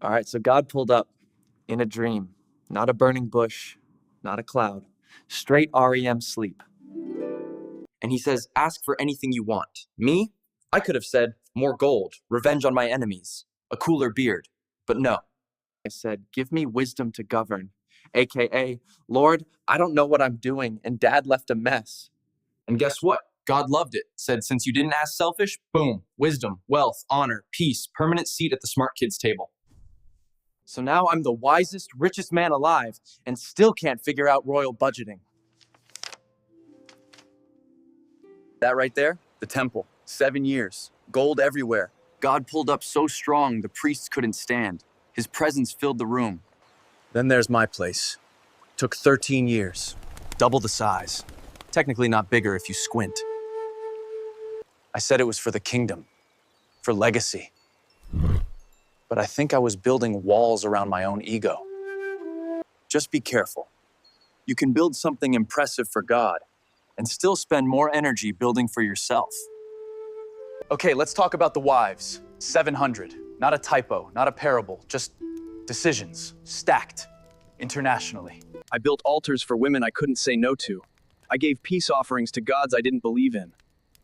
All right, so God pulled up in a dream, not a burning bush, not a cloud, straight REM sleep. And he says, ask for anything you want. Me? I could have said, more gold, revenge on my enemies, a cooler beard. But no. I said, give me wisdom to govern, AKA, Lord, I don't know what I'm doing, and Dad left a mess. And guess what? God loved it. Said, since you didn't ask selfish, boom, wisdom, wealth, honor, peace, permanent seat at the smart kids table. So now I'm the wisest, richest man alive, and still can't figure out royal budgeting. That right there, the temple, 7 years, gold everywhere. God pulled up so strong the priests couldn't stand. His presence filled the room. Then there's my place. Took 13 years, double the size. Technically not bigger if you squint. I said it was for the kingdom, for legacy. But I think I was building walls around my own ego. Just be careful. You can build something impressive for God and still spend more energy building for yourself. Okay, let's talk about the wives. 700. Not a typo, not a parable, just decisions, stacked internationally. I built altars for women I couldn't say no to. I gave peace offerings to gods I didn't believe in.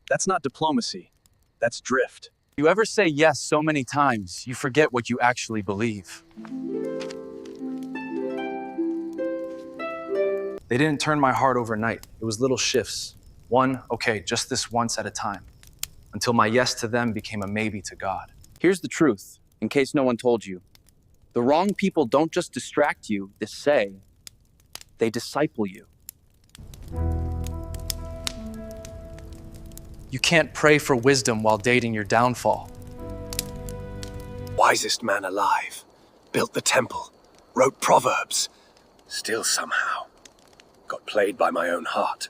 That's not diplomacy. That's drift. You ever say yes so many times, you forget what you actually believe. They didn't turn my heart overnight. It was little shifts. One, okay, just this once at a time, until my yes to them became a maybe to God. Here's the truth, in case no one told you. The wrong people don't just distract you, they disciple you. You can't pray for wisdom while dating your downfall. Wisest man alive, built the temple, wrote proverbs, still somehow got played by my own heart.